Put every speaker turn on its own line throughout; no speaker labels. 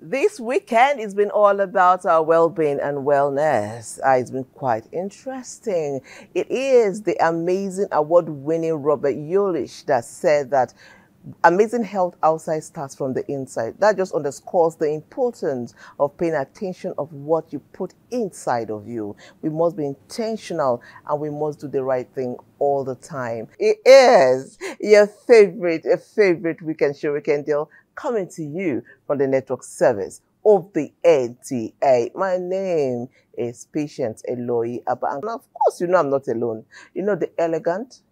This weekend has been all about our well-being and wellness. It's been quite interesting. It is the amazing award-winning Robert Yulish that said that amazing health outside starts from the inside. That just underscores the importance of paying attention of what you put inside of you. We must be intentional and we must do the right thing all the time. It is your favorite weekend show, Weekend Deal, coming to you from the network service of the NTA. My name is Patience Eloy Abba. And of course, you know I'm not alone. You know the elegant,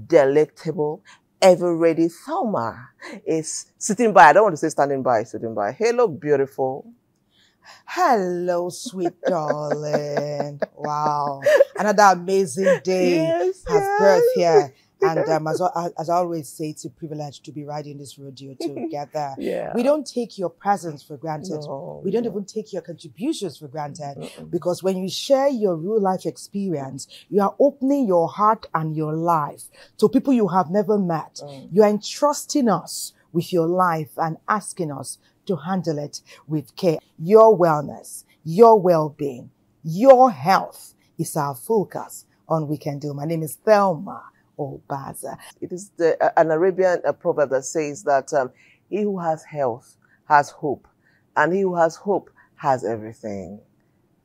delectable, ever-ready Thelma is sitting by. I don't want to say standing by, sitting by. Hello, beautiful.
Hello, sweet darling. Wow. Another amazing day has birth here. And as I always say, it's a privilege to be riding this rodeo together. We don't take your presence for granted. We don't even take your contributions for granted. Because when you share your real life experience, you are opening your heart and your life to people you have never met. You are entrusting us with your life and asking us to handle it with care. Your wellness, your well-being, your health is our focus on Weekend Deal. My name is Thelma. Baza.
It is an Arabian proverb that says that he who has health has hope, and he who has hope has everything.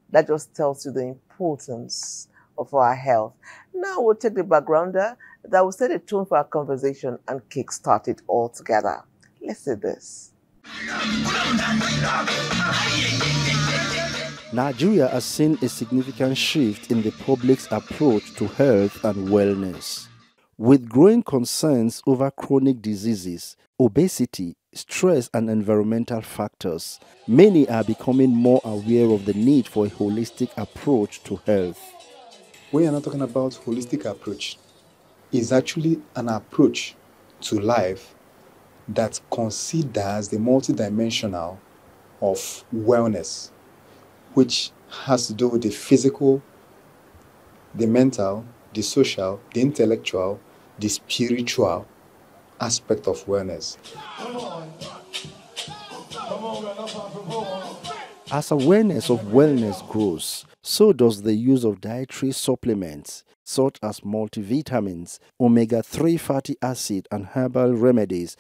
That just tells you the importance of our health. Now we'll take the backgrounder that will set a tone for our conversation and kickstart it all together. Let's see this.
Nigeria has seen a significant shift in the public's approach to health and wellness. With growing concerns over chronic diseases, obesity, stress, and environmental factors, many are becoming more aware of the need for a holistic approach to health.
We are not talking about holistic approach. It's actually an approach to life that considers the multidimensional of wellness, which has to do with the physical, the mental, the social, the intellectual, the spiritual aspect of wellness.
As awareness of wellness grows, so does the use of dietary supplements such as multivitamins, omega-3 fatty acid, and herbal remedies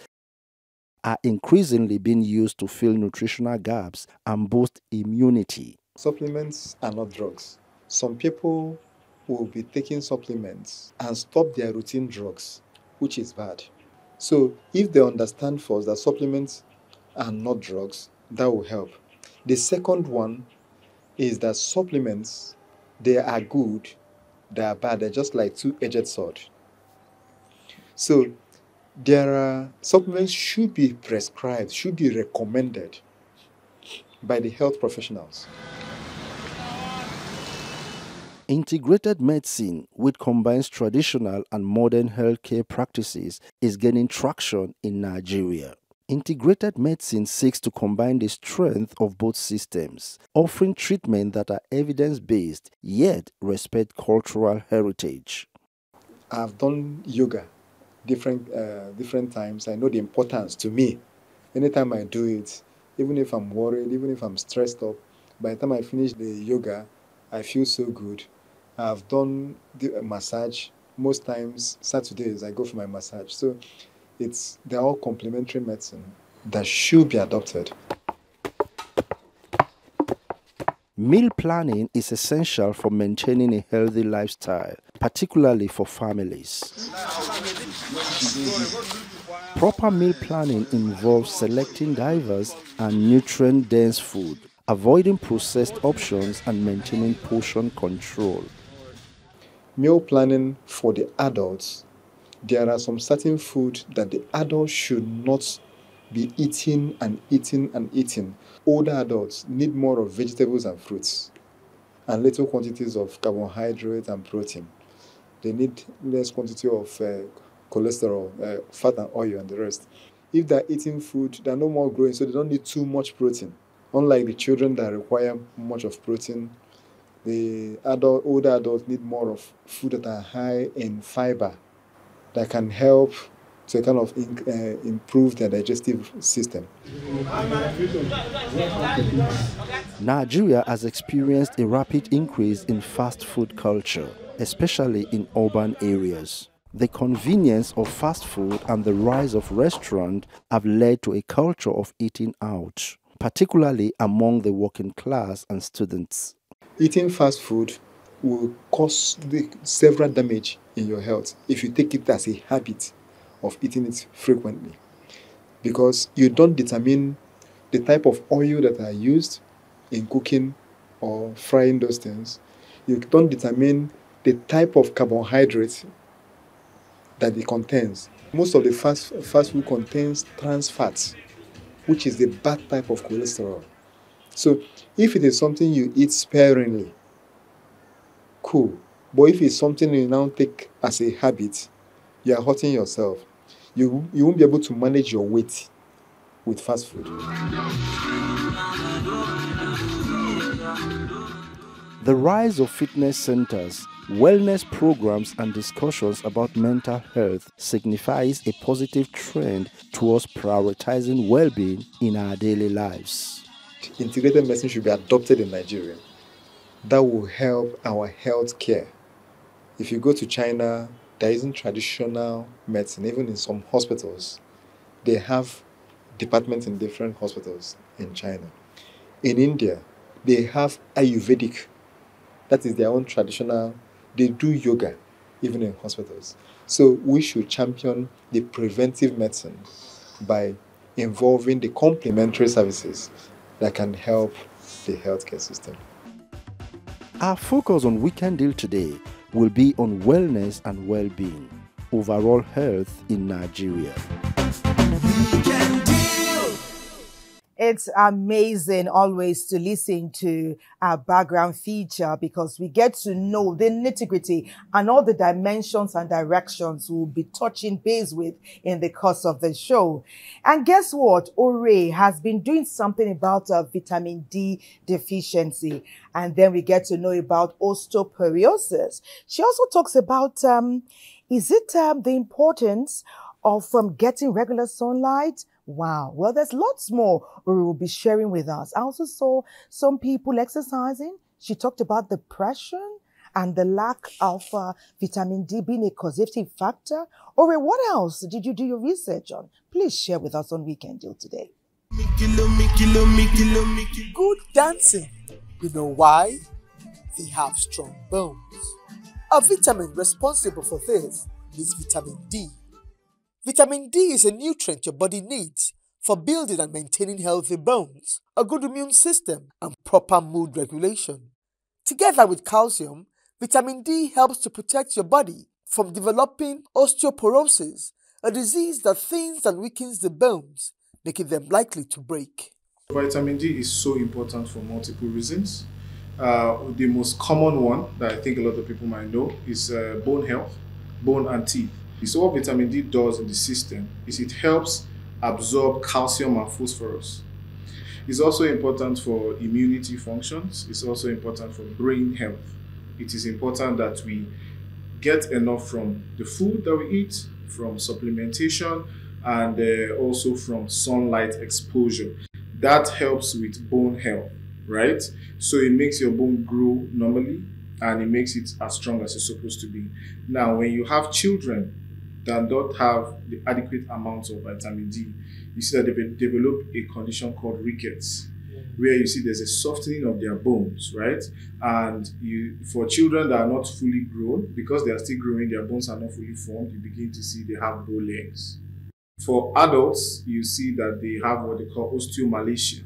are increasingly being used to fill nutritional gaps and boost immunity.
Supplements are not drugs. Some people will be taking supplements and stop their routine drugs, which is bad. So if they understand first that supplements are not drugs, that will help. The second one is that supplements, they are good, they are bad, they're just like two-edged sword. So there are supplements should be prescribed, should be recommended by the health professionals.
Integrated medicine, which combines traditional and modern healthcare practices, is gaining traction in Nigeria. Integrated medicine seeks to combine the strength of both systems, offering treatments that are evidence-based yet respect cultural heritage.
I've done yoga different times. I know the importance to me. Anytime I do it, even if I'm worried, even if I'm stressed up, by the time I finish the yoga, I feel so good. I've done the massage. Most times, Saturdays, I go for my massage. So they're all complementary medicine that should be adopted.
Meal planning is essential for maintaining a healthy lifestyle, particularly for families. Proper meal planning involves selecting diverse and nutrient-dense food, avoiding processed options, and maintaining portion control.
Meal planning for the adults. There are some certain food that the adults should not be eating and eating and eating. Older adults need more of vegetables and fruits and little quantities of carbohydrate and protein. They need less quantity of cholesterol, fat and oil and the rest. If they're eating food, they're no more growing, so they don't need too much protein. Unlike the children that require much of protein, the older adults need more of food that are high in fiber that can help to kind of improve their digestive system.
Nigeria has experienced a rapid increase in fast food culture, especially in urban areas. The convenience of fast food and the rise of restaurants have led to a culture of eating out, particularly among the working class and students.
Eating fast food will cause several damage in your health if you take it as a habit of eating it frequently, because you don't determine the type of oil that are used in cooking or frying those things. You don't determine the type of carbohydrates that it contains. Most of the fast food contains trans fats, which is the bad type of cholesterol. So if it is something you eat sparingly, cool. But if it's something you now take as a habit, you are hurting yourself. You won't be able to manage your weight with fast food.
The rise of fitness centers, wellness programs, and discussions about mental health signifies a positive trend towards prioritizing well-being in our daily lives.
Integrated medicine should be adopted in Nigeria. That will help our health care. If you go to China, there isn't traditional medicine. Even in some hospitals, they have departments in different hospitals in China. In India, they have Ayurvedic. That is their own traditional. They do yoga, even in hospitals. So we should champion the preventive medicine by involving the complementary services that can help the healthcare system.
Our focus on Weekend Deal today will be on wellness and well-being, overall health in Nigeria.
It's amazing always to listen to our background feature, because we get to know the nitty-gritty and all the dimensions and directions we'll be touching base with in the course of the show. And guess what? Ore has been doing something about vitamin D deficiency. And then we get to know about osteoporosis. She also talks about, the importance of getting regular sunlight? Wow. Well, there's lots more Uri will be sharing with us. I also saw some people exercising. She talked about depression and the lack of vitamin D being a causative factor. Uri, what else did you do your research on? Please share with us on Weekend Deal today.
Good dancing. You know why? They have strong bones. A vitamin responsible for this is vitamin D. Vitamin D is a nutrient your body needs for building and maintaining healthy bones, a good immune system, and proper mood regulation. Together with calcium, vitamin D helps to protect your body from developing osteoporosis, a disease that thins and weakens the bones, making them likely to break.
Vitamin D is so important for multiple reasons. The most common one that I think a lot of people might know is bone health, bone and teeth. So what vitamin D does in the system is it helps absorb calcium and phosphorus. It's also important for immunity functions. It's also important for brain health. It is important that we get enough from the food that we eat, from supplementation, and also from sunlight exposure. That helps with bone health, right? So it makes your bone grow normally and it makes it as strong as it's supposed to be. Now, when you have children that don't have the adequate amounts of vitamin D, you see that they develop a condition called rickets, where you see there's a softening of their bones, right? And for children that are not fully grown, because they are still growing, their bones are not fully formed, you begin to see they have bow legs. For adults, you see that they have what they call osteomalacia,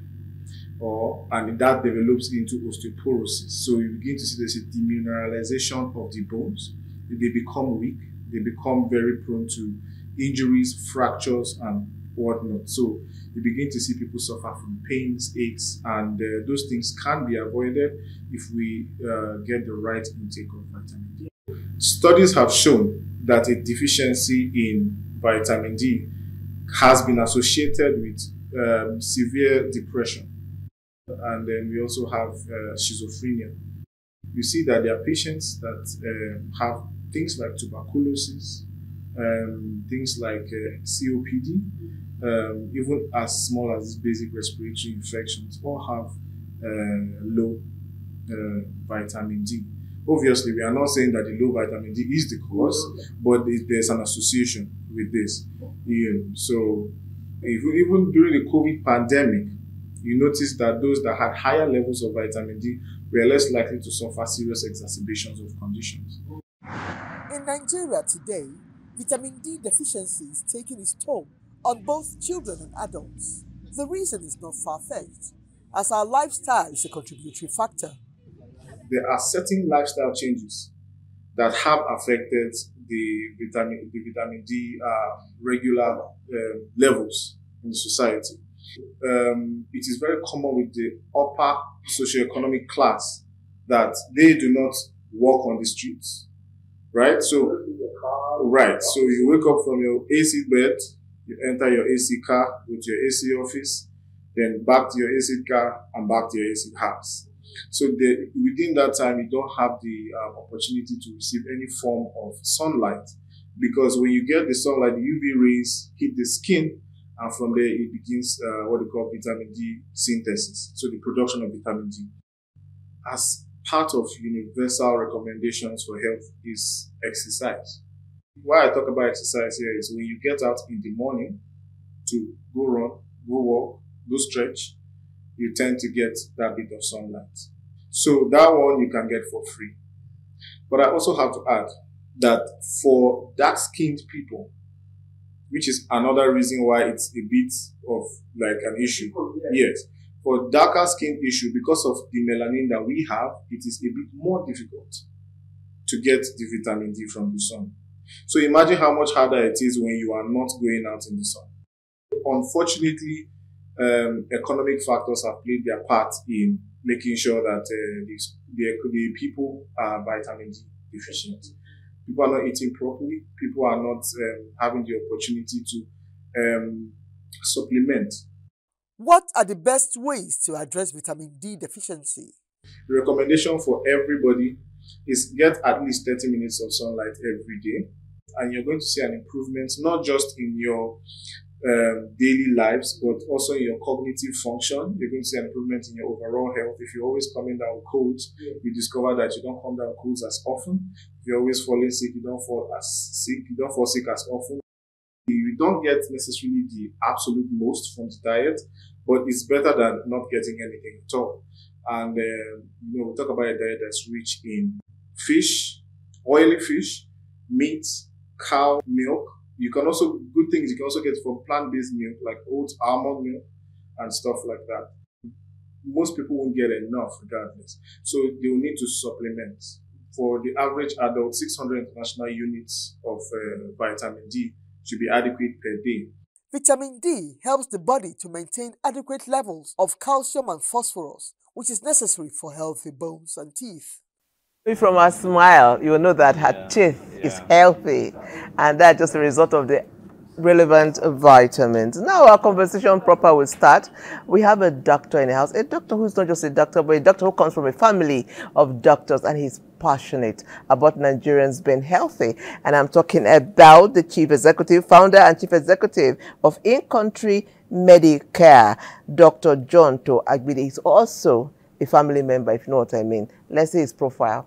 and that develops into osteoporosis. So you begin to see there's a demineralization of the bones. They become weak. They become very prone to injuries, fractures, and whatnot. So you begin to see people suffer from pains, aches, and those things can be avoided if we get the right intake of vitamin D. Studies have shown that a deficiency in vitamin D has been associated with severe depression. And then we also have schizophrenia. You see that there are patients that have things like tuberculosis, things like COPD, even as small as basic respiratory infections, all have low vitamin D. Obviously, we are not saying that the low vitamin D is the cause, but there's an association with this. So, even during the COVID pandemic, you notice that those that had higher levels of vitamin D were less likely to suffer serious exacerbations of conditions.
In Nigeria today, vitamin D deficiency is taking its toll on both children and adults. The reason is not far-fetched, as our lifestyle is a contributory factor.
There are certain lifestyle changes that have affected the vitamin D regular levels in society. It is very common with the upper socioeconomic class that they do not walk on the streets, right? So you wake up from your AC bed, you enter your AC car, go to your AC office, then back to your AC car and back to your AC house. So within that time, you don't have the opportunity to receive any form of sunlight, because when you get the sunlight, the UV rays hit the skin, and from there it begins what they call vitamin D synthesis, so the production of vitamin D. As part of universal recommendations for health is exercise. Why I talk about exercise here is when you get out in the morning to go run, go walk, go stretch, you tend to get that bit of sunlight. So that one you can get for free. But I also have to add that for dark-skinned people, which is another reason why it's a bit of like an issue. Yes. For darker skin issue, because of the melanin that we have, it is a bit more difficult to get the vitamin D from the sun. So imagine how much harder it is when you are not going out in the sun. Unfortunately, economic factors have played their part in making sure that the people are vitamin D deficient. People are not eating properly. People are not having the opportunity to supplement.
What are the best ways to address vitamin D deficiency?
The recommendation for everybody is get at least 30 minutes of sunlight every day, and you're going to see an improvement not just in your daily lives, but also in your cognitive function. You're going to see an improvement in your overall health. If you're always coming down with colds, you discover that you don't come down with colds as often. If you're always falling sick, you don't fall sick as often. You don't get necessarily the absolute most from the diet, but it's better than not getting anything at all. And we talk about a diet that's rich in fish, oily fish, meat, cow milk. You can also get from plant-based milk like oats, almond milk, and stuff like that. Most people won't get enough regardless. So they will need to supplement. For the average adult, 600 international units of vitamin D should be adequate per day.
Vitamin D helps the body to maintain adequate levels of calcium and phosphorus, which is necessary for healthy bones and teeth.
From her smile, you will know that her teeth is healthy, and that's just a result of the relevant vitamins. Now our conversation proper will start. We have a doctor in the house, a doctor who's not just a doctor, but a doctor who comes from a family of doctors, and he's passionate about Nigerians being healthy. And I'm talking about the Chief Executive, Founder and Chief Executive of In-Country Medicare, Dr. John To Agbide. He's also a family member, if you know what I mean. Let's see his profile.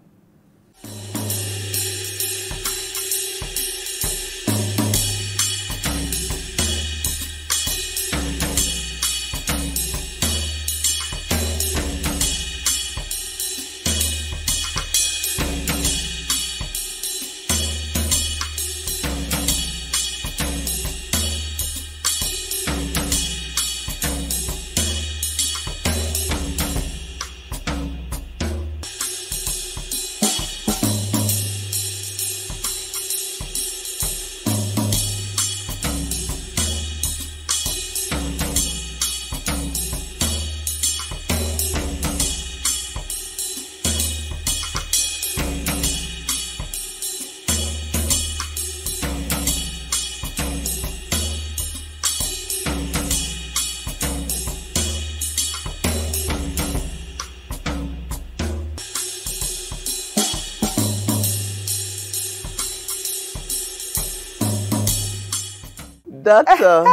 Doctor,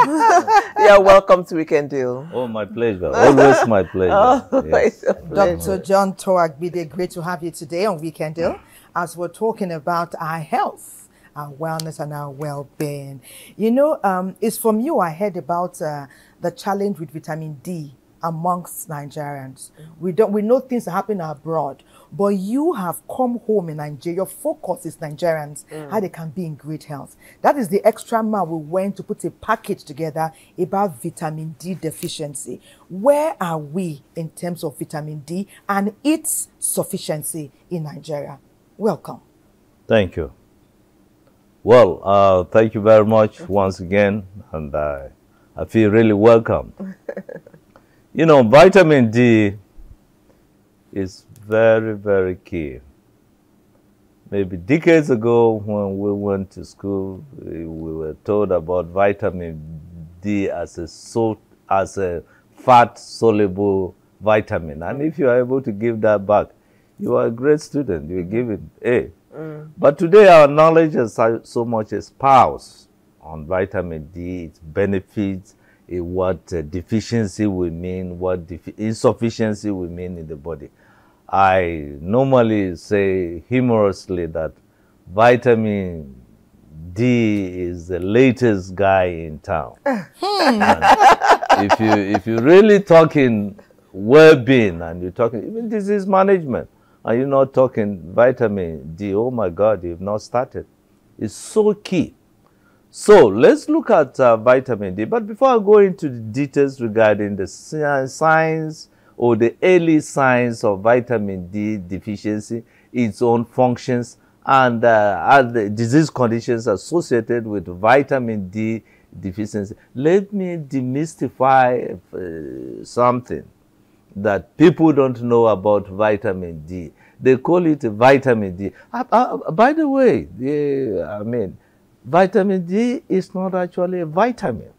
yeah, welcome to Weekend Deal.
Oh, my pleasure. Always my pleasure.
Oh,
Yes.
Dr. John Toagbide, great to have you today on Weekend Deal as we're talking about our health, our wellness, and our well-being. You know, it's from you I heard about the challenge with vitamin D amongst Nigerians. We know things are happening abroad, but you have come home in Nigeria. Your focus is Nigerians, how they can be in great health. That is the extra mile we went to put a package together about vitamin D deficiency. Where are we in terms of vitamin D and its sufficiency in Nigeria? Welcome.
Thank you. Well, thank you very much once again, and I feel really welcome. You know, vitamin D is very, very key. Maybe decades ago when we went to school, we were told about vitamin D as a fat-soluble vitamin. And if you are able to give that back, you are a great student. You give it A. But today our knowledge has so much espoused on vitamin D, its benefits, what deficiency will mean, what insufficiency will mean in the body. I normally say humorously that vitamin D is the latest guy in town. If you're really talking well-being and you're talking even disease management, and you're not talking vitamin D, oh my God, you've not started. It's so key. So let's look at vitamin D. But before I go into the details regarding the signs or the early signs of vitamin D deficiency, its own functions, and the disease conditions associated with vitamin D deficiency, let me demystify something that people don't know about vitamin D. They call it vitamin D. By the way, vitamin D is not actually a vitamin.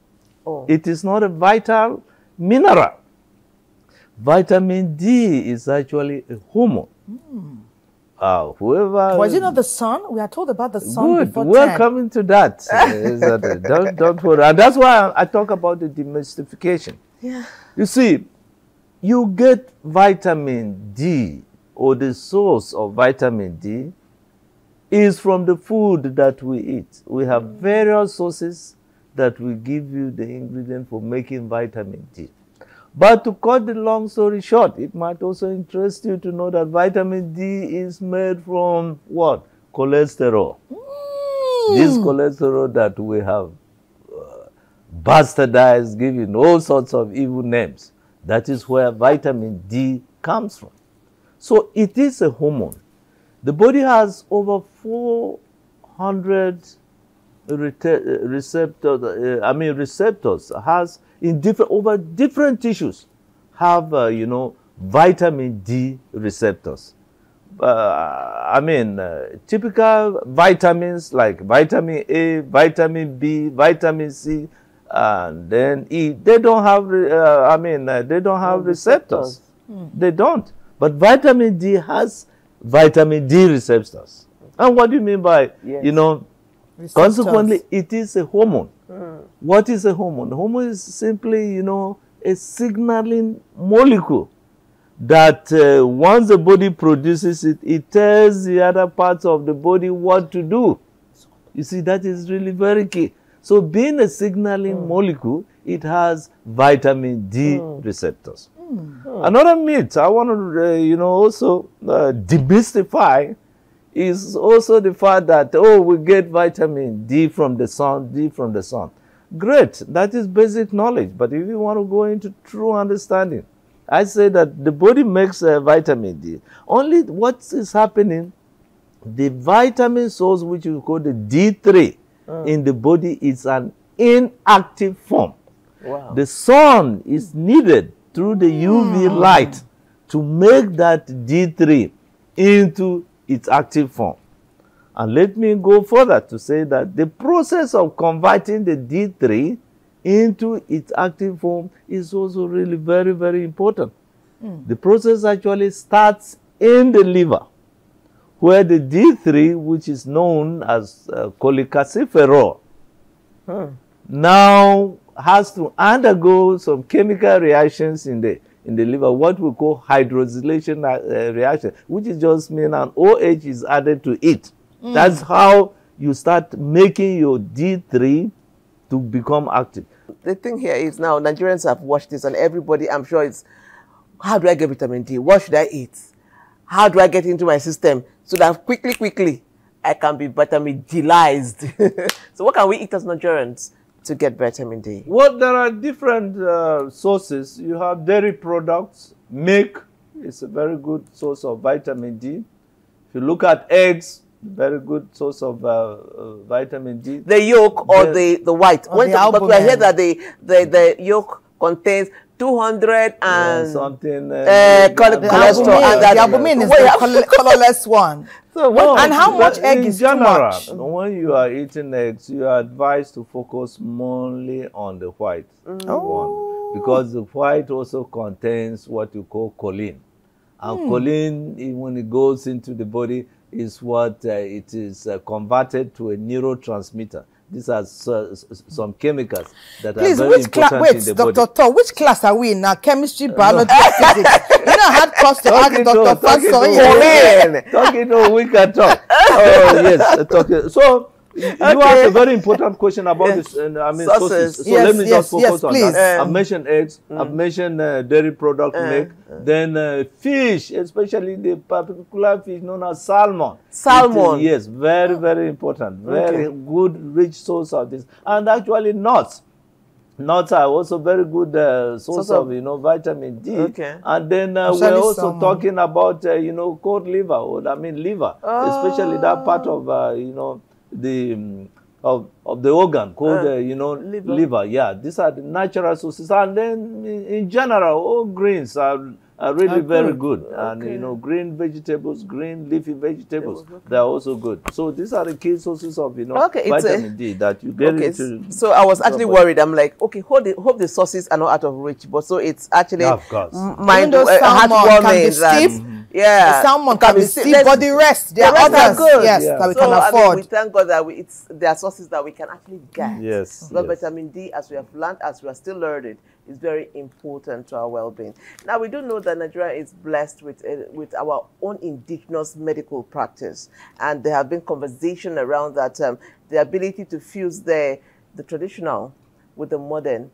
Oh. It is not a vital mineral. Vitamin D is actually a hormone.
Was it not the sun? We are told about the sun.
Good.
Before
We're
10.
coming to that. Don't worry. And that's why I talk about the demystification.
Yeah.
You see, you get vitamin D, or the source of vitamin D is from the food that we eat. We have various sources that will give you the ingredient for making vitamin D. But to cut the long story short, it might also interest you to know that vitamin D is made from what? Cholesterol. This cholesterol that we have bastardized, given all sorts of evil names. That is where vitamin D comes from. So it is a hormone. The body has over 400 receptors has in different tissues have vitamin D receptors. Typical vitamins like vitamin A, vitamin B, vitamin C, and then E. They don't have they don't have receptors. They don't. But vitamin D has vitamin D receptors. And what do you mean by receptors? Consequently, it is a hormone. What is a hormone? A hormone is simply, a signaling molecule that once the body produces it, it tells the other parts of the body what to do. You see, that is really very key. So being a signaling molecule, it has vitamin D receptors. Another myth I want to, also demystify is also the fact that, we get vitamin D from the sun, Great, that is basic knowledge. But if you want to go into true understanding, I say that the body makes vitamin D. Only what is happening, the vitamin source, which we call the D3, in the body is an inactive form. Wow. The sun is needed through the UV light to make that D3 into its active form. And let me go further to say that the process of converting the D3 into its active form is also really very, very important. The process actually starts in the liver, where the D3, which is known as cholecalciferol, now has to undergo some chemical reactions in the liver, what we call hydroxylation reaction, which is just mean an OH is added to it. That's how you start making your D3 to become active.
The thing here is now Nigerians have watched this, and everybody, I'm sure, it's how do I get vitamin D? What should I eat? How do I get into my system so that quickly I can be vitamin D-lized? So what can we eat as Nigerians to get vitamin D?
Well, there are different sources. You have dairy products. Milk is a very good source of vitamin D. If you look at eggs, very good source of vitamin D.
The yolk or the white? But we hear that the yolk contains 200 and
something
cholesterol.
And the albumin is the colorless one.
So
and how much egg is too much?
When you are eating eggs, you are advised to focus mainly on the white one, because the white also contains what you call choline. And choline, when it goes into the body, is what it is converted to a neurotransmitter. These are some chemicals that are very important in the body.
Dr. Thor, which class are we in now? Chemistry, biology, physics? You know, hard cost to ask Dr. Thor.
Talking to we can talk. Oh, yes. So, you asked a very important question about this. Sources. So let me just focus on that. I've mentioned eggs. I've mentioned dairy product milk. Then fish, especially the particular fish known as salmon.
Salmon.
Yes, very, very important. Very good, rich source of this. And actually nuts. Nuts are also very good source of vitamin D. And then we're also talking about cod liver, liver, especially that part of the of the organ called liver. Yeah, these are the natural sources. And then in general, all greens are really very good. And green vegetables, green leafy vegetables, they are also good. So these are the key sources of vitamin D that you get into.
So I was actually worried. I'm like, okay, hope the sources are not out of reach. But so it's actually heartwarming.
The salmon can be steamed, but the rest, there are others,
good.
That we can afford.
We thank God that there are sources that we can actually get.
Yes.
Because vitamin D, as we have learned, as we are still learning, is very important to our well-being. Now, we do know that Nigeria is blessed with our own indigenous medical practice, and there have been conversation around that. The ability to fuse the traditional with the modern,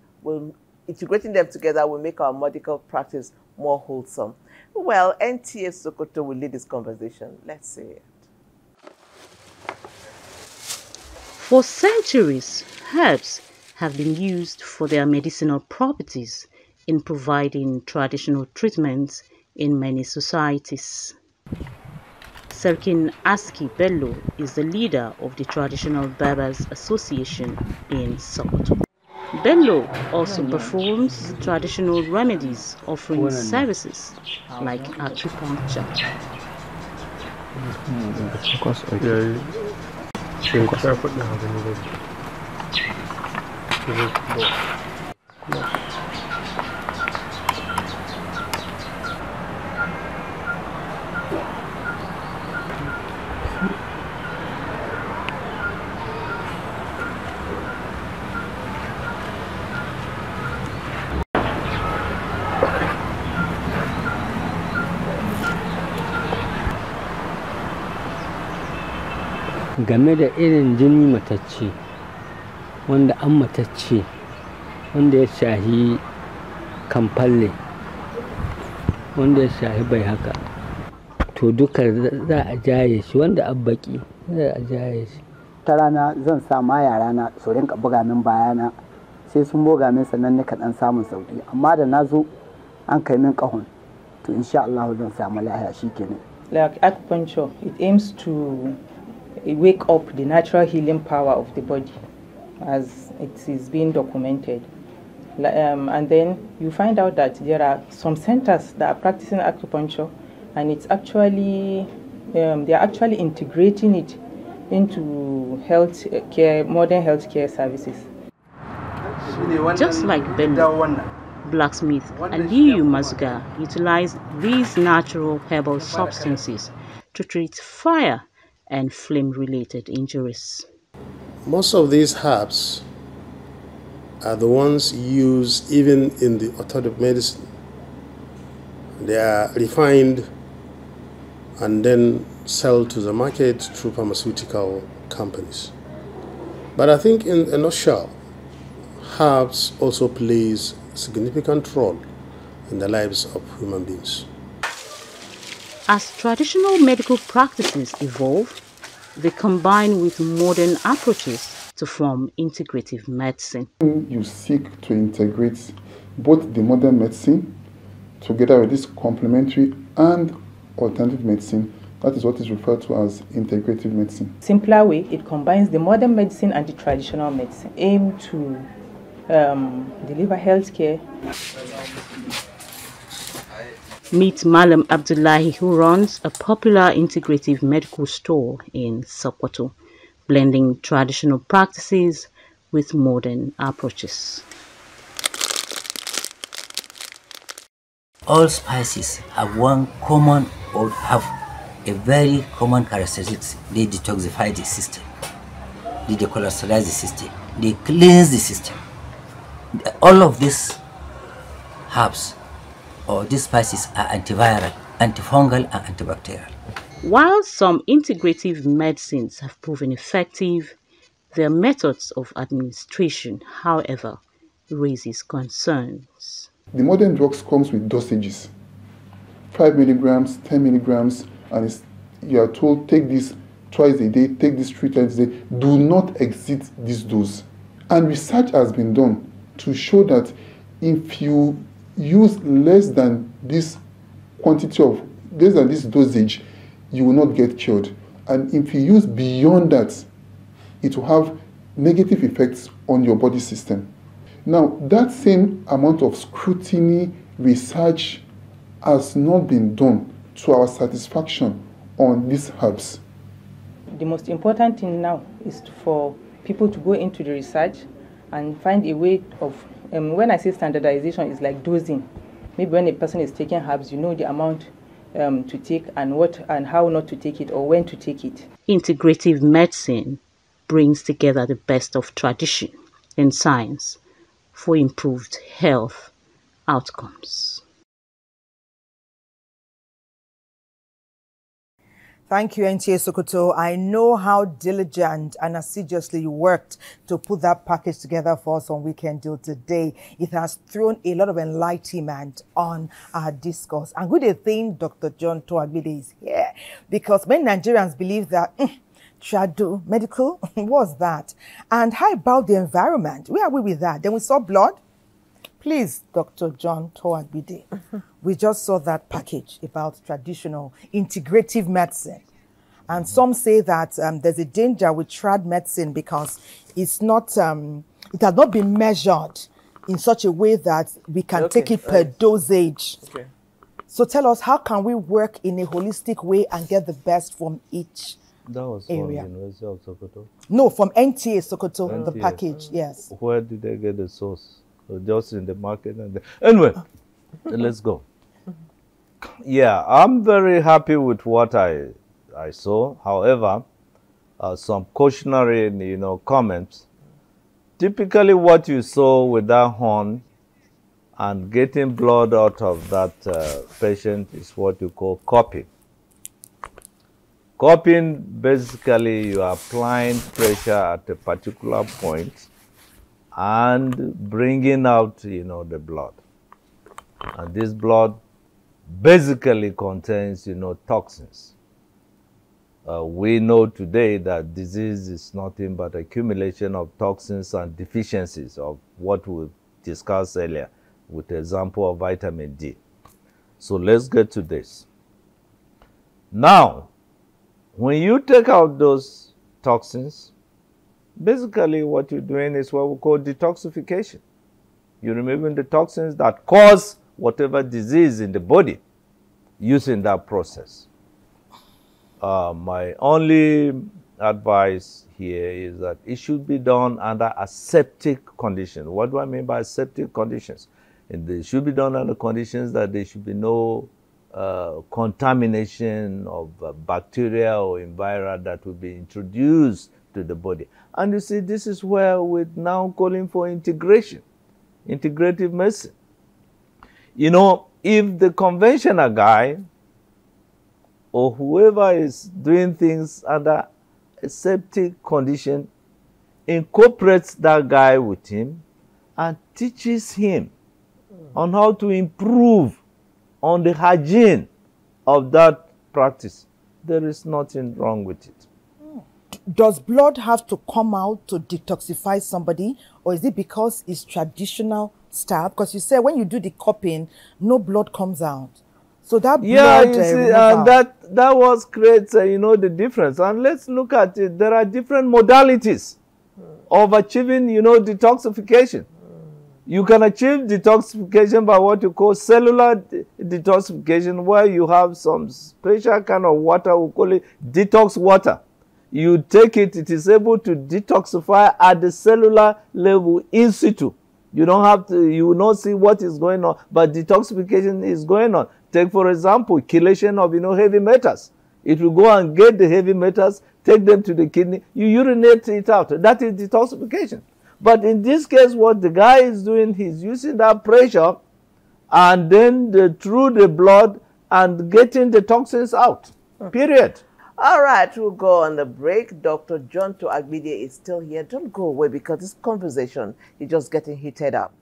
integrating them together will make our medical practice more wholesome. Well, NTA Sokoto will lead this conversation. Let's see it.
For centuries, herbs have been used for their medicinal properties in providing traditional treatments in many societies. Serkin Aski Bello is the leader of the Traditional Barbers Association in Sokoto. Bello also performs traditional remedies, offering services like acupuncture.
game da irin jini matacce wanda an matacce wanda ya shahi kamfalle wanda ya shahi bai haka to duka za a jaye shi wanda an baki za a jaye shi.
Ta rana zan sa ma yara na su rinka buga min bayana sai sun buga min sannan nika dan samun sauki, amma da na zo an kai min kahon to insha Allah zan samu lafiya shikenan.
Like acupuncture, it aims to wake up the natural healing power of the body as it is being documented. And then you find out that there are some centers that are practicing acupuncture, and it's actually they are actually integrating it into health care, modern health care services.
Just like Bello, blacksmith Aliyu Mazga utilized these natural herbal substances to treat fire and flame-related injuries.
Most of these herbs are the ones used even in the alternative medicine. They are refined and then sold to the market through pharmaceutical companies. But I think in a nutshell, herbs also plays a significant role in the lives of human beings.
As traditional medical practices evolve, they combine with modern approaches to form integrative medicine.
You seek to integrate both the modern medicine together with this complementary and alternative medicine. That is what is referred to as integrative medicine.
Simpler way, it combines the modern medicine and the traditional medicine, aim to deliver healthcare.
Meet Malam Abdullahi, who runs a popular integrative medical store in Sokoto, blending traditional practices with modern approaches.
All spices have one common or have a very common characteristic. They detoxify the system, they decholesterolize the system, they cleanse the system. All of these herbs or these spices are antiviral, antifungal, and antibacterial.
While some integrative medicines have proven effective, their methods of administration, however, raises concerns.
The modern drugs comes with dosages, 5 milligrams, 10 milligrams, and you are told take this twice a day, take this 3 times a day. Do not exceed this dose. And research has been done to show that if you use less than this dosage, you will not get cured. And if you use beyond that, it will have negative effects on your body system. Now, that same amount of scrutiny, research has not been done to our satisfaction on these herbs.
The most important thing now is for people to go into the research and find a way of, when I say standardization, it's like dosing. Maybe when a person is taking herbs, you know the amount to take and what and how not to take it or when to take it.
Integrative medicine brings together the best of tradition and science for improved health outcomes.
Thank you, NTA Sokoto. I know how diligent and assiduously you worked to put that package together for us on Weekend Deal today. It has thrown a lot of enlightenment on our discourse. And good thing Dr. John Toagbide is here, because many Nigerians believe that Trado medical, what's that? And how about the environment? Where are we with that? Then we saw blood. Please, Dr. John Toagbide, we just saw that package about traditional integrative medicine. And some say that there's a danger with trad medicine because it's not, it has not been measured in such a way that we can take it per dosage.
Okay.
So tell us, how can we work in a holistic way and get the best from each
That was
area?
from the University of Sokoto?
No, from NTA Sokoto,
NTA.
the package, yes.
Where did they get the source? Just in the market? Anyway, let's go. Yeah, I'm very happy with what I saw. However, some cautionary, comments. Typically, what you saw with that horn and getting blood out of that patient is what you call cupping. Cupping, basically, you are applying pressure at a particular point and bringing out, the blood. And this blood basically contains, toxins. We know today that disease is nothing but accumulation of toxins and deficiencies of what we discussed earlier with the example of vitamin D. So let's get to this. Now, when you take out those toxins, basically what you're doing is what we call detoxification. You're removing the toxins that cause whatever disease in the body using that process. My only advice here is that it should be done under aseptic conditions. What do I mean by aseptic conditions? It should be done under conditions that there should be no contamination of bacteria or environment that will be introduced to the body. And you see, this is where we're now calling for integration, integrative medicine. You know, if the conventional guy or whoever is doing things under a septic condition incorporates that guy with him and teaches him on how to improve on the hygiene of that practice, there is nothing wrong with it.
Does blood have to come out to detoxify somebody, or is it because it's traditional style? Because you said when you do the cupping, no blood comes out. So that blood...
Yeah, you see, and that was creates, you know, the difference. And let's look at it. There are different modalities of achieving, you know, detoxification. You can achieve detoxification by what you call cellular detoxification, where you have some special kind of water, we call it detox water. You take it, it is able to detoxify at the cellular level in situ. You don't have to, you will not see what is going on, but detoxification is going on. Take, for example, chelation of, you know, heavy metals. It will go and get the heavy metals, take them to the kidney, you urinate it out. That is detoxification. But in this case, what the guy is doing, he's using that pressure and then through the blood and getting the toxins out, period.
All right, we'll go on the break. Dr. John Agbide is still here. Don't go away because this conversation is just getting heated up.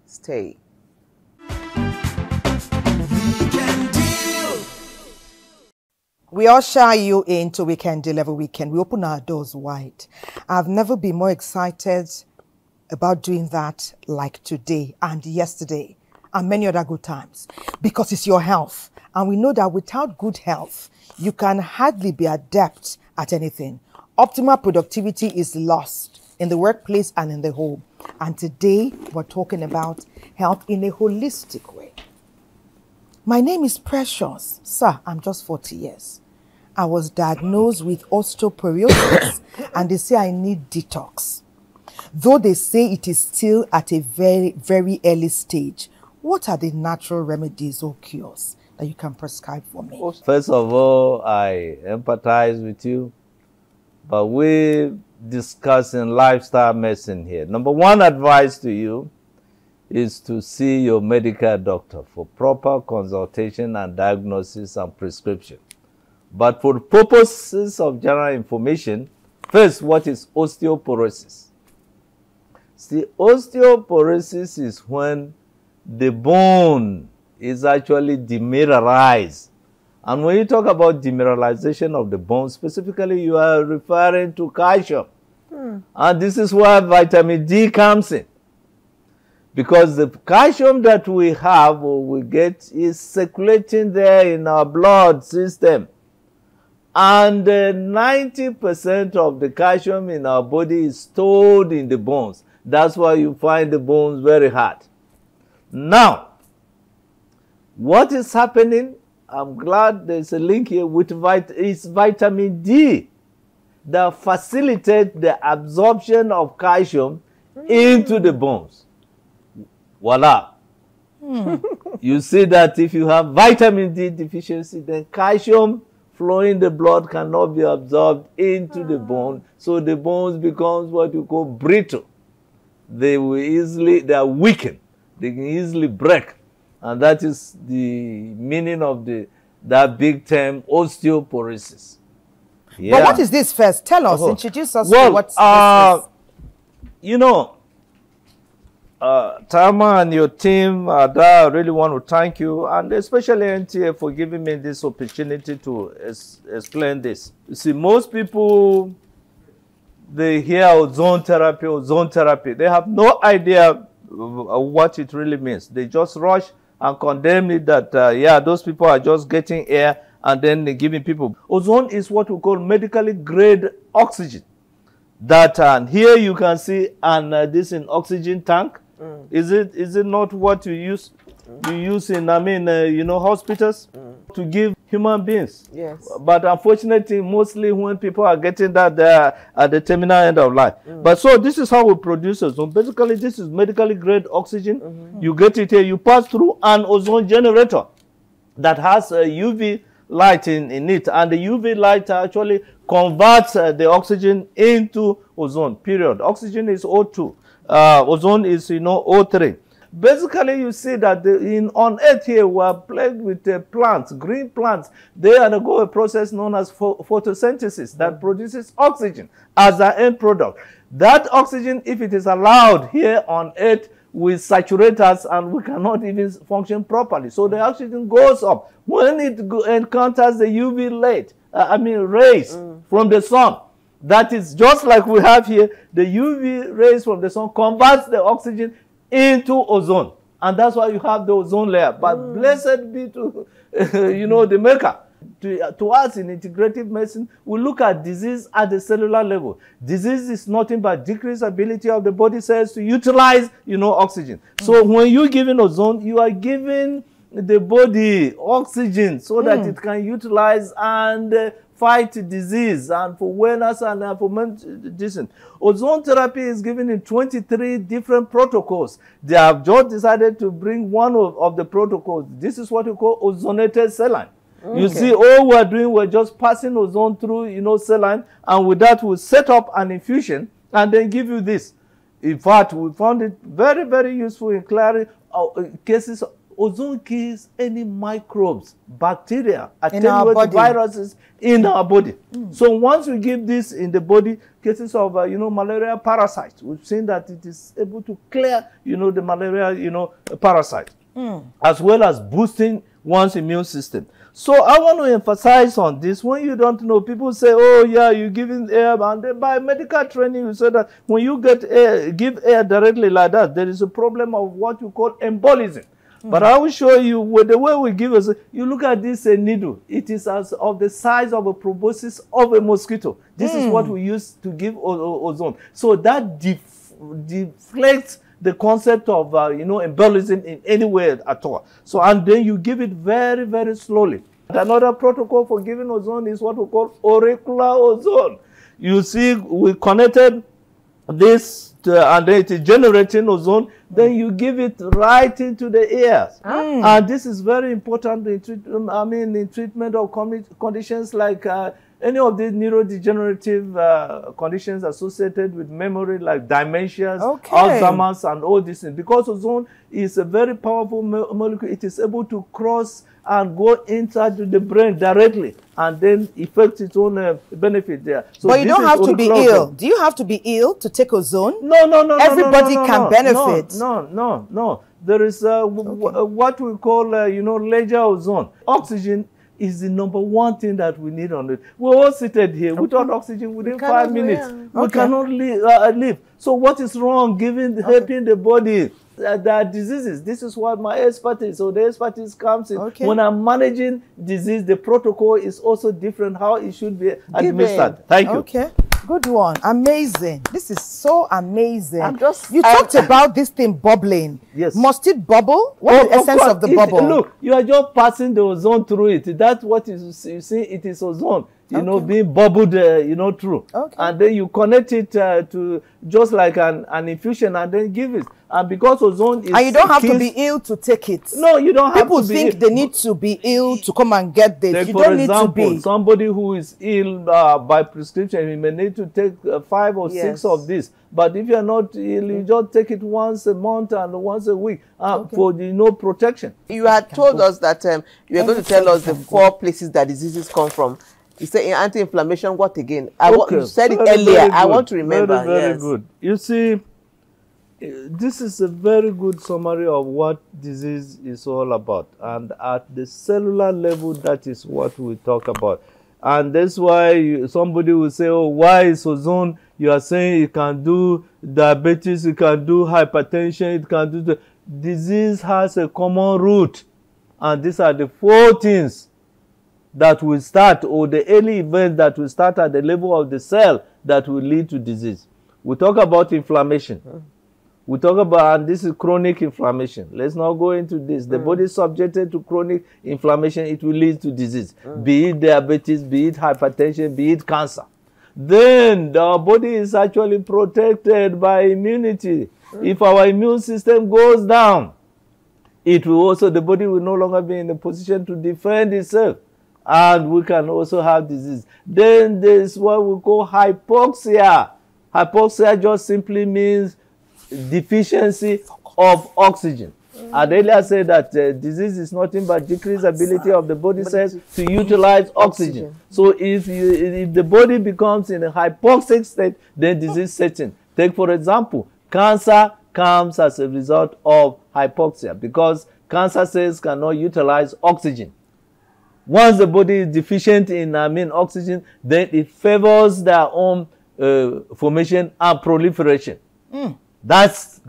Stay.
We usher you into Weekend Deal every weekend. We open our doors wide. I've never been more excited about doing that like today and yesterday and many other good times, because it's your health. And we know that without good health, you can hardly be adept at anything. Optimal productivity is lost in the workplace and in the home. And today, we're talking about health in a holistic way. My name is Precious. Sir, I'm just 40 years. I was diagnosed with osteoporosis and they say I need detox. Though they say it is still at a very, very early stage, what are the natural remedies or cures that you can prescribe for me?
First of all, I empathize with you, but we're discussing lifestyle medicine here. Number one advice to you is to see your medical doctor for proper consultation and diagnosis and prescription. But for the purposes of general information, first, what is osteoporosis? See, osteoporosis is when the bone is actually demineralized. And when you talk about demineralization of the bone, specifically you are referring to calcium. And this is where vitamin D comes in. Because the calcium that we have or we get is circulating there in our blood system. And 90% of the calcium in our body is stored in the bones. That's why you find the bones very hard. Now, what is happening? I'm glad there's a link here with it's vitamin D that facilitates the absorption of calcium into the bones. Voila. You see that if you have vitamin D deficiency, then calcium flowing in the blood cannot be absorbed into the bone, so the bones becomes what you call brittle. They are weakened. They can easily break. And that is the meaning of that big term, osteoporosis. Yeah.
But what is this first? Tell us, introduce us
to
what this is.
You know, Tama and your team, I really want to thank you, and especially NTA for giving me this opportunity to explain this. You see, most people, they hear ozone therapy. They have no idea what it really means. They just rush and condemn it that, yeah, those people are just getting air and then they're giving people. Ozone is what we call medically grade oxygen. That, and here you can see, and this in oxygen tank. Is it not what you use? You use in, you know, hospitals to give human beings.
Yes.
But unfortunately, mostly when people are getting that, they're at the terminal end of life. But so this is how we produce ozone. Basically, this is medically grade oxygen. You get it here. You pass through an ozone generator that has a UV light in it, and the UV light actually converts the oxygen into ozone, period. Oxygen is O2. Ozone is, O3. Basically, you see that on Earth here, we are plagued with plants, green plants. They undergo a process known as photosynthesis that produces oxygen as an end product. That oxygen, if it is allowed here on Earth, will saturate us and we cannot even function properly. So the oxygen goes up. When it encounters the UV light, rays from the sun, that is just like we have here, the UV rays from the sun converts the oxygen into ozone, and that's why you have the ozone layer. But blessed be to the maker. To us in integrative medicine, we look at disease at the cellular level. Disease is nothing but decreased ability of the body cells to utilize oxygen. So when you're giving ozone, you are giving the body oxygen so that it can utilize and fight disease and for wellness and for medicine. Ozone therapy is given in 23 different protocols. They have just decided to bring one of the protocols. This is what we call ozonated saline. You see, all we're doing, we're just passing ozone through, saline, and with that, we'll set up an infusion and then give you this. In fact, we found it very, very useful in clearing cases. Ozone kills any microbes, bacteria, attenuate viruses in our body. So once we give this in the body, cases of, malaria parasites, we've seen that it is able to clear, the malaria, parasite, as well as boosting one's immune system. So I want to emphasize on this. When you don't know, people say, oh yeah, you're giving air, and then by medical training, you say that when you get air, give air directly like that, there is a problem of what you call embolism. But I will show you with the way we give us. You look at this needle. It is as of the size of a proboscis of a mosquito. This is what we use to give ozone. So that deflects the concept of embolism in any way at all. So and then you give it very, very slowly. Another protocol for giving ozone is what we call auricular ozone. You see, we connected this and then it is generating ozone. Then you give it right into the ears. And this is very important in treatment of conditions like any of these neurodegenerative conditions associated with memory, like dementias, Alzheimer's, and all these things. Because ozone is a very powerful molecule, it is able to cross and go inside the brain directly and then affect its own benefit there. So
but you don't have to be ill. Do you have to be ill to take ozone?
No.
Everybody can benefit.
No. There is what we call, leisure ozone. Oxygen is the #1 thing that we need on it. We're all seated here. Without oxygen, within 5 minutes, we cannot live. So what is wrong helping the body? There are diseases. This is what my expertise. So the expertise comes in. When I'm managing disease, the protocol is also different, how it should be administered. Thank you.
Okay. Good one. Amazing. This is so amazing. You talked about this thing bubbling.
Yes.
Must it bubble? What is the essence of the bubble?
Look, you are just passing the ozone through it. That's what you see. It is ozone. Being bubbled, through. And then you connect it to just like an infusion and then give it. And because ozone is...
And you don't have to be ill to take it.
No, you don't have to be...
People think they need to be ill to come and get this. You don't need to be.
Somebody who is ill by prescription, he may need to take 5 or 6 of this. But if you're not ill, you just take it once a month and once a week for protection.
You had told us that you were going to tell us the 4 places that diseases come from. You said in anti-inflammation, what again? You said it earlier. I want to remember.
Very good. You see, this is a very good summary of what disease is all about. And at the cellular level, that is what we talk about. And that's why somebody will say, oh, why is ozone? You are saying it can do diabetes, it can do hypertension, it can do the disease has a common root. And these are the 4 things that will start, or the early events that will start at the level of the cell that will lead to disease. We talk about inflammation. We talk about, and this is chronic inflammation. Let's not go into this. The body is subjected to chronic inflammation, it will lead to disease. Be it diabetes, be it hypertension, be it cancer. Then our body is actually protected by immunity. If our immune system goes down, it will also, the body will no longer be in a position to defend itself. and we can also have disease. Then there's what we call hypoxia. Hypoxia just simply means deficiency of oxygen. I earlier said that disease is nothing but decreased ability of the body cells to utilize oxygen. So if the body becomes in a hypoxic state, then disease sets in. Take for example, cancer comes as a result of hypoxia because cancer cells cannot utilize oxygen. Once the body is deficient in oxygen, then it favors their own formation and proliferation. That's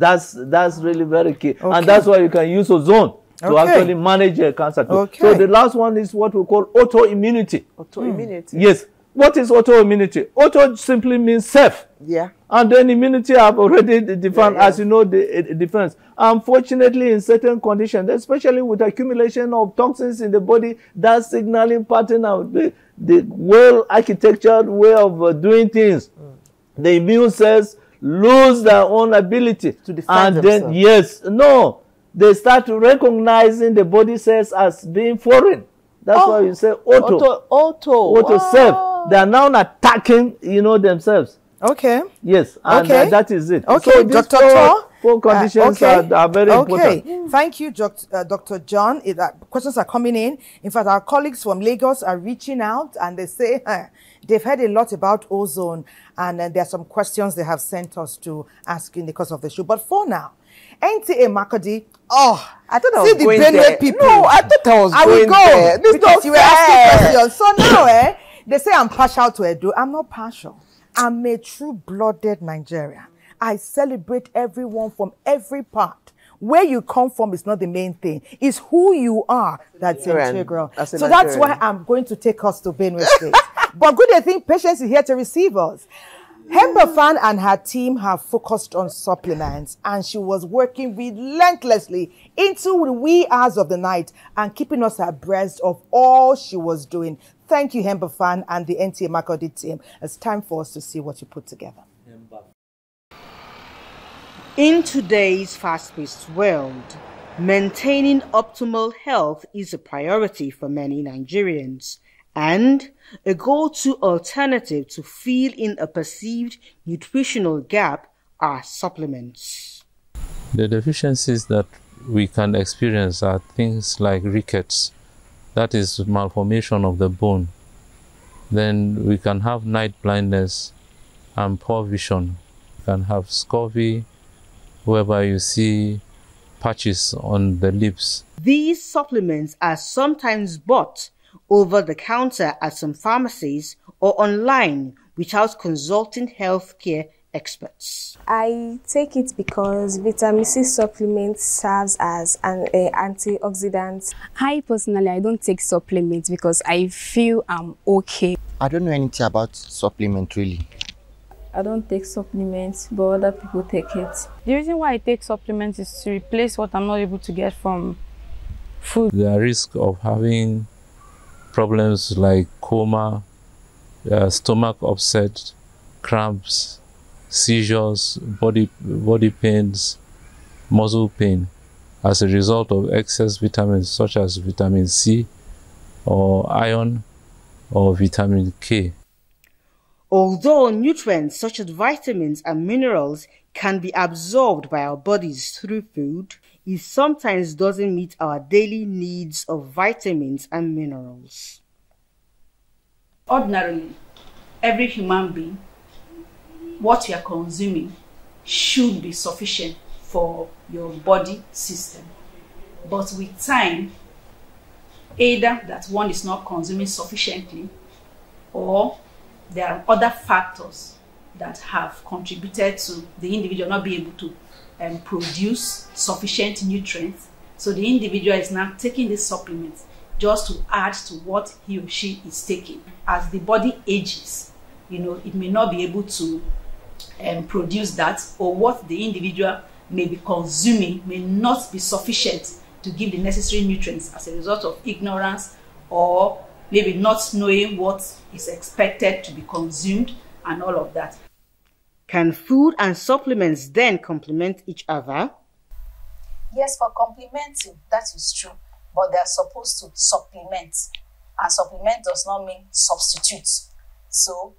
really very key. Okay. And that's why you can use ozone to actually manage cancer too. Okay. So the last one is what we call autoimmunity.
Autoimmunity.
Yes. What is autoimmunity? Auto simply means self.
Yeah.
And then immunity I've already defined, as you know, the defense. Unfortunately, in certain conditions, especially with accumulation of toxins in the body, that signaling pattern of the well-architectured way of doing things, the immune cells lose their own ability
to defend
themselves. They start recognizing the body cells as being foreign. That's why you say auto self. They are now attacking, themselves.
Okay.
Yes, and that is it.
Okay,
so
Dr.
four conditions are very important.
Thank you, Dr. John. Questions are coming in. In fact, our colleagues from Lagos are reaching out and they say they've heard a lot about ozone and there are some questions they have sent us to ask in the course of the show. But for now, NTA Makodi,
I thought I was going there.
People.
No, I thought I was going there. This
because you were asking questions. So now, they say I'm partial to Edo. I'm not partial. I'm a true-blooded Nigerian. I celebrate everyone from every part. Where you come from is not the main thing. It's who you are that's integral. So that's why I'm going to take us to Benue State. But good, I think Patience is here to receive us. Hembafan and her team have focused on supplements, and she was working relentlessly into the wee hours of the night and keeping us abreast of all she was doing. Thank you, Hembafan and the NTA Makodi team. It's time for us to see what you put together.
In today's fast-paced world, maintaining optimal health is a priority for many Nigerians and a go-to alternative to fill in a perceived nutritional gap are supplements.
The deficiencies that we can experience are things like rickets, that is malformation of the bone. Then we can have night blindness and poor vision. We can have scurvy, whereby you see patches on the lips.
These supplements are sometimes bought over the counter at some pharmacies or online without consulting healthcare experts.
I take it because vitamin C supplement serves as an antioxidant. I personally, I don't take supplements because I feel I'm okay.
I don't know anything about supplement really.
I don't take supplements, but other people take it. The reason why I take supplements is to replace what I'm not able to get from food.
The risk of having problems like coma, stomach upset, cramps, seizures, body pains, muscle pain as a result of excess vitamins such as vitamin C or iron or vitamin K.
Although nutrients such as vitamins and minerals can be absorbed by our bodies through food, it sometimes doesn't meet our daily needs of vitamins and minerals.
Ordinarily, every human being, what you are consuming should be sufficient for your body system. But with time, either that one is not consuming sufficiently or there are other factors that have contributed to the individual not being able to produce sufficient nutrients. So the individual is now taking this supplement just to add to what he or she is taking. As the body ages, it may not be able to produce that, or what the individual may be consuming may not be sufficient to give the necessary nutrients as a result of ignorance or maybe not knowing what is expected to be consumed and all of that.
Can food and supplements then complement each other?
Yes, for complementing, that is true. But they are supposed to supplement
and supplement does not mean substitute. So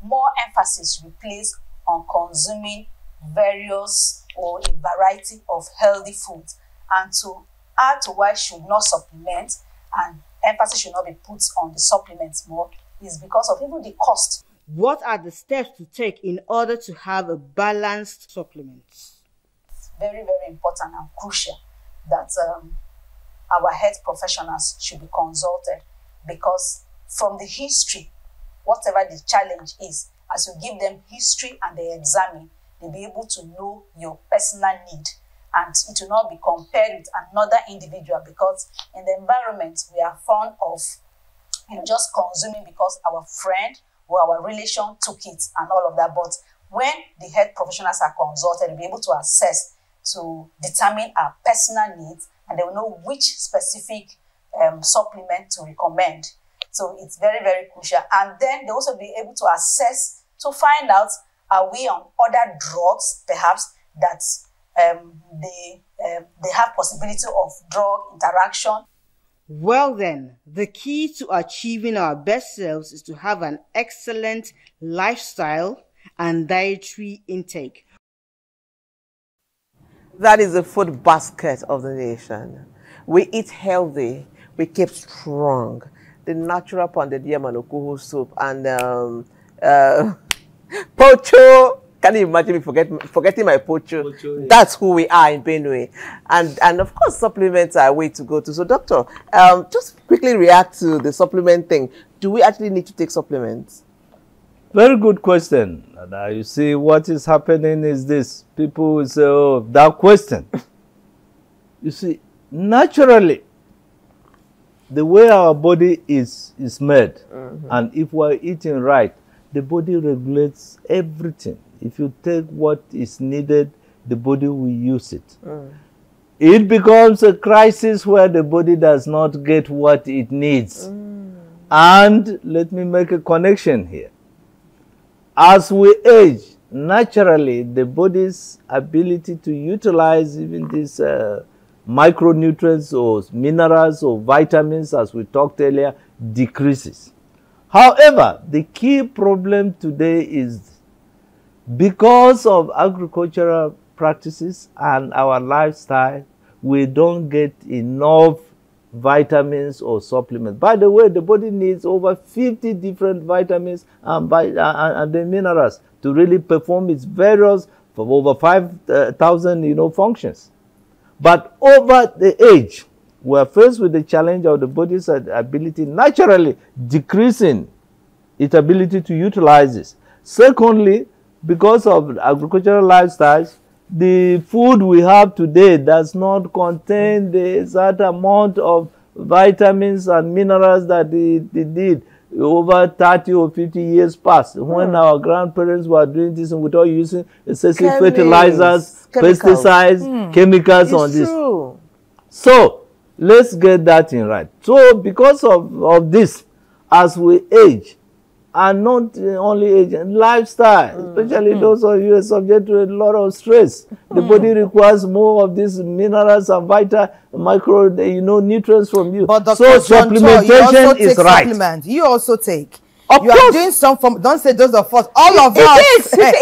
more emphasis will be placed on consuming various or a variety of healthy foods. And to add to why should not supplement and emphasis should not be put on the supplements more is because of even the cost.
What are the steps to take in order to have a balanced supplement?
It's very, very important and crucial that our health professionals should be consulted, because from the history, whatever the challenge is, as you give them history and they examine, they'll be able to know your personal need, and it will not be compared with another individual, because in the environment we are fond of just consuming because our friend or our relation took it and all of that. But when the health professionals are consulted, they'll be able to assess to determine our personal needs, and they will know which specific supplement to recommend. So it's very, very crucial. And then they'll also be able to assess to find out, are we on other drugs perhaps that they have possibility of drug interaction.
Well then, the key to achieving our best selves is to have an excellent lifestyle and dietary intake.
That is the food basket of the nation. We eat healthy, we keep strong. The natural pounded yam and okuhu soup and pocho. Can you imagine me forgetting my pocho? Yeah. That's who we are in Benue. And of course, supplements are a way to go to. So, doctor, just quickly react to the supplement thing. Do we actually need to take supplements?
Very good question. You see, what is happening is this. People will say, oh, that question. You see, naturally, the way our body is made, and if we're eating right, the body regulates everything. If you take what is needed, the body will use it. It becomes a crisis where the body does not get what it needs. And let me make a connection here. As we age, naturally, the body's ability to utilize even these micronutrients or minerals or vitamins, as we talked earlier, decreases. However, the key problem today is because of agricultural practices and our lifestyle, we don't get enough vitamins or supplements. By the way, the body needs over 50 different vitamins and the minerals to really perform its various for over 5,000 functions. But over the age, we are faced with the challenge of the body's ability naturally decreasing its ability to utilize this. Secondly, because of agricultural lifestyles, the food we have today does not contain the exact amount of vitamins and minerals that they did over 30 or 50 years past, when our grandparents were doing this and without using excessive fertilizers, pesticides, chemicals on this. True. So let's get that in right. So because of this, as we age, and not only age, lifestyle, especially those of you are subject to a lot of stress. The body requires more of these minerals and micro nutrients from you.
But
so supplementation is right.
Supplements. You also take.
Of
you
course.
Are doing some from, don't say those of us, all of us.
All of us. He says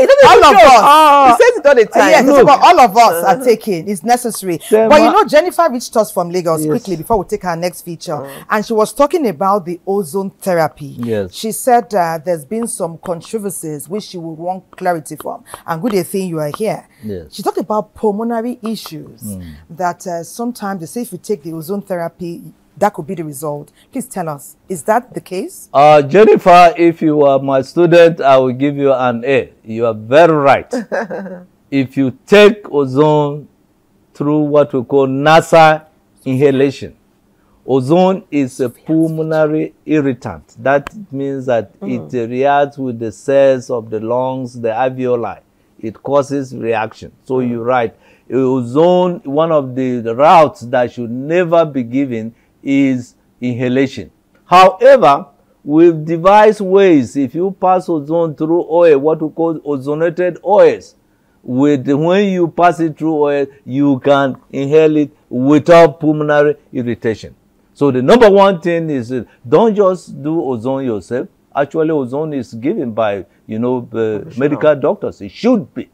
it all the time.
Yes, but all of us are taking. It's necessary. But Jennifer reached us from Lagos quickly before we take our next feature. And she was talking about the ozone therapy.
Yes.
She said there's been some controversies which she would want clarity from. And good thing you are here.
Yes.
She talked about pulmonary issues. That sometimes they say if you take the ozone therapy, that could be the result. Please tell us, is that the case?
Jennifer, if you are my student, I will give you an A. You are very right. If you take ozone through what we call nasal inhalation, ozone is a pulmonary irritant. That means that it reacts with the cells of the lungs, the alveoli. It causes reaction. So you're right. Ozone, one of the routes that should never be given is inhalation. However, we've devised ways, if you pass ozone through oil, what we call ozonated oils, when you pass it through oil, you can inhale it without pulmonary irritation. So the number one thing is don't just do ozone yourself. Actually, ozone is given by, medical doctors. It should be.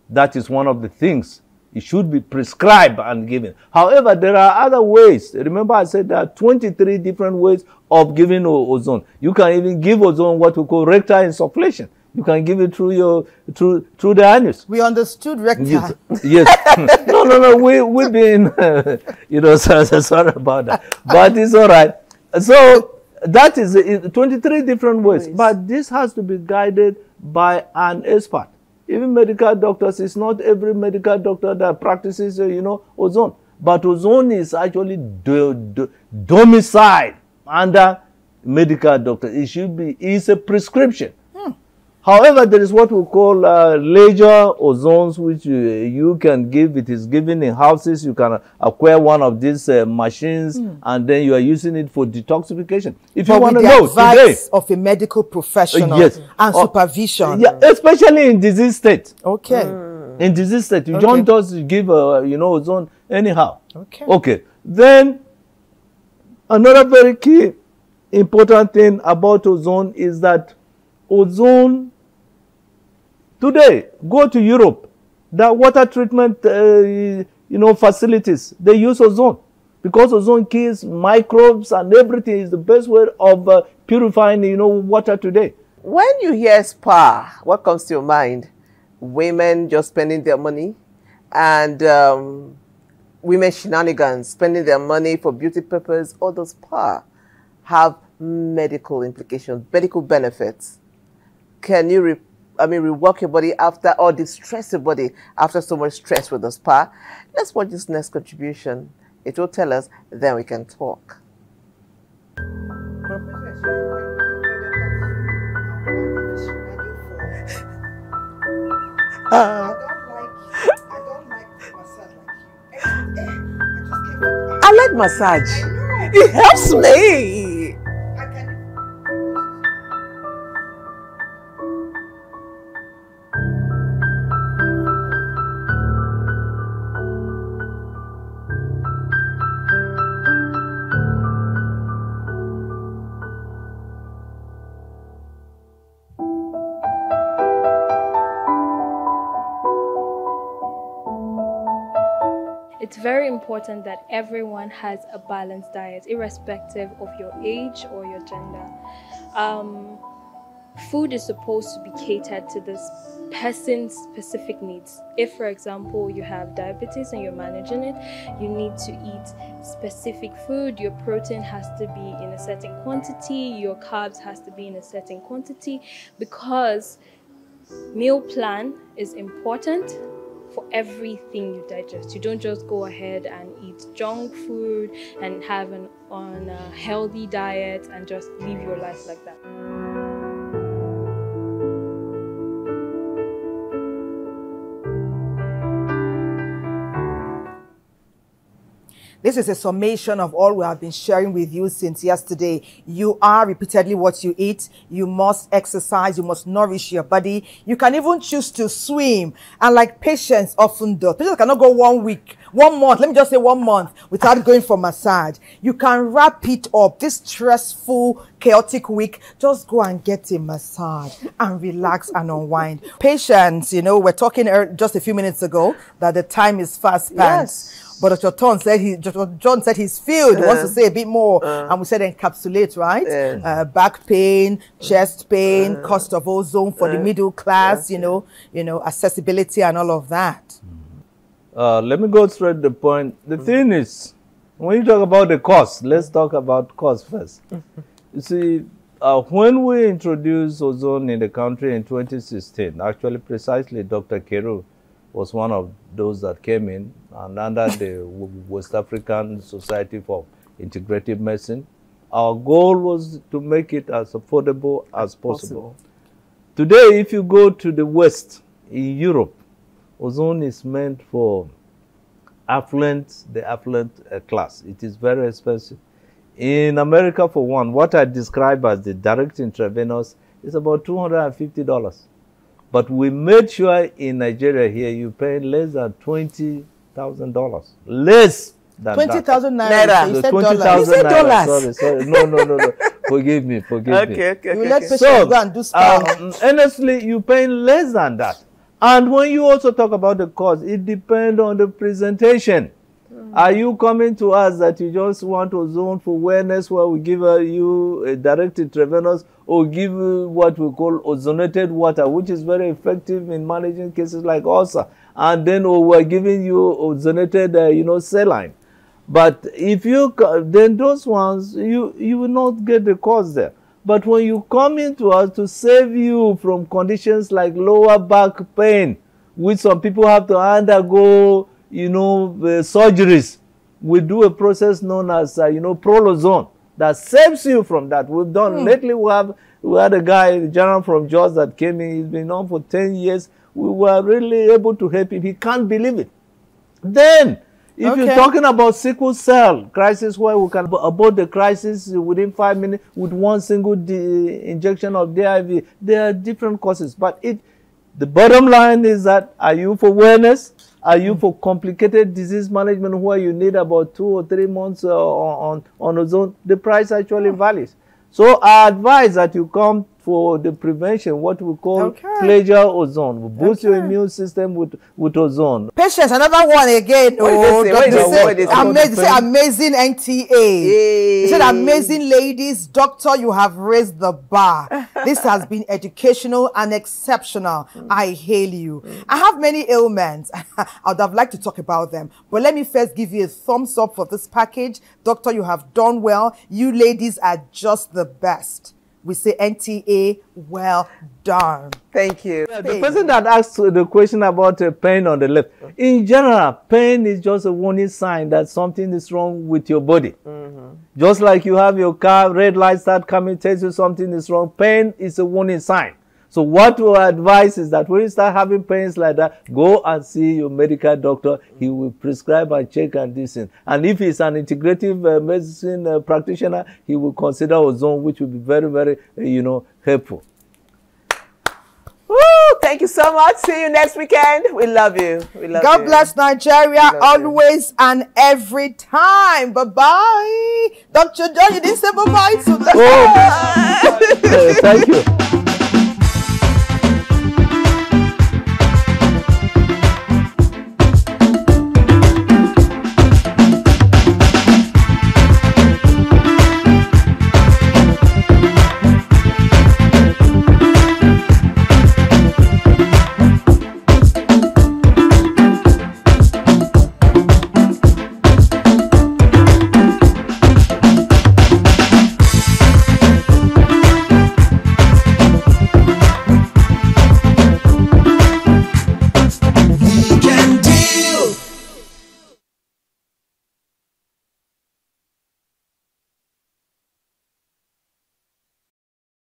That is one of the things. It should be prescribed and given. However, there are other ways. Remember I said there are 23 different ways of giving ozone. You can even give ozone what we call rectal insufflation. You can give it through the anus.
We understood rectal.
Yes. Yes. No. We've been, sorry about that. But it's all right. So that is 23 different ways. But this has to be guided by an expert. Even medical doctors, it's not every medical doctor that practices, ozone. But ozone is actually domiciled under medical doctor. It should be, it's a prescription. However, there is what we call laser ozones, which you can give. It is given in houses. You can acquire one of these machines, and then you are using it for detoxification. If you want to know today,
of a medical professional
yes,
and supervision,
yeah, especially in disease state.
Okay.
In disease state, you don't just give ozone anyhow.
Okay.
Okay. Then another very key important thing about ozone is that ozone. Today, go to Europe. The water treatment, facilities, they use ozone because ozone kills microbes and everything. Is the best way of purifying, water today.
When you hear spa, what comes to your mind? Women just spending their money, and women shenanigans, spending their money for beauty purposes. All those spa have medical implications, medical benefits. Can you rework your body after, or distress your body after so much stress with the spa? Let's watch this next contribution. It will tell us, then we can talk. I like massage. It helps me.
It's very important that everyone has a balanced diet, irrespective of your age or your gender. Food is supposed to be catered to this person's specific needs. If, for example, you have diabetes and you're managing it, you need to eat specific food. Your protein has to be in a certain quantity, your carbs has to be in a certain quantity, because meal plan is important for everything you digest. You don't just go ahead and eat junk food and have an unhealthy diet and just live your life like that.
This is a summation of all we have been sharing with you since yesterday. You are repeatedly what you eat. You must exercise. You must nourish your body. You can even choose to swim. And like patients often do, patients cannot go 1 week, 1 month, let me just say 1 month, without going for massage. You can wrap it up. This stressful, chaotic week, just go and get a massage and relax and unwind. Patients, we're talking just a few minutes ago that the time is fast spent. Yes. But Dr. John said he's filled. He wants to say a bit more. And we said encapsulate, right? Back pain, chest pain, cost of ozone for the middle class, accessibility and all of that.
Let me go straight to the point. The thing is, when you talk about the cost, let's talk about cost first. You see, when we introduced ozone in the country in 2016, actually precisely Dr. Keru was one of those that came in, and under the West African Society for Integrative Medicine, our goal was to make it as affordable as possible. Today, if you go to the West, in Europe, ozone is meant for the affluent class. It is very expensive. In America, for one, what I describe as the direct intravenous is about $250. But we made sure in Nigeria here, you pay less than $20,000. Less. than
20,000
that.
naira. You said dollars. You said dollars.
Sorry. No. Forgive me.
Okay. You let patients go and do spam.
Honestly, you paying less than that. And when you also talk about the cost, it depends on the presentation. Are you coming to us that you just want ozone for wellness, where we give you a direct intravenous, or give you what we call ozonated water, which is very effective in managing cases like ulcer, and then we're giving you ozonated, saline. But if you then those ones, you will not get the cost there. But when you come into us to save you from conditions like lower back pain, which some people have to undergo, surgeries, we do a process known as, prolozone that saves you from that. We've done lately. We had a guy, the general from Jos, that came in. He's been on for 10 years. We were really able to help him. He can't believe it. Then, if you're talking about sickle cell crisis, where we can abort the crisis within 5 minutes with one single injection of DIV, there are different causes. But the bottom line is that, are you for wellness? Are you for complicated disease management where you need about 2 or 3 months on ozone? The price actually varies. So I advise that you come for the prevention, what we call pleasure ozone. We boost your immune system with ozone.
Patients, another one again. Amazing NTA. He said, amazing ladies, doctor, you have raised the bar. This has been educational and exceptional. I hail you. I have many ailments. I would have liked to talk about them. But let me first give you a thumbs up for this package. Doctor, you have done well. You ladies are just the best. We say NTA, well done.
Thank you.
The person that asked the question about pain on the left, in general, pain is just a warning sign that something is wrong with your body. Just like you have your car, red light start coming, tells you something is wrong. Pain is a warning sign. So what we advise is that when you start having pains like that, go and see your medical doctor. He will prescribe and check and this. And if he's an integrative medicine practitioner, he will consider ozone, which will be very, very, helpful.
Woo! Thank you so much. See you next weekend. We love you. We love
God
you.
bless Nigeria always and every time. Bye-bye. Dr. John, you didn't say bye-bye. So
Thank you.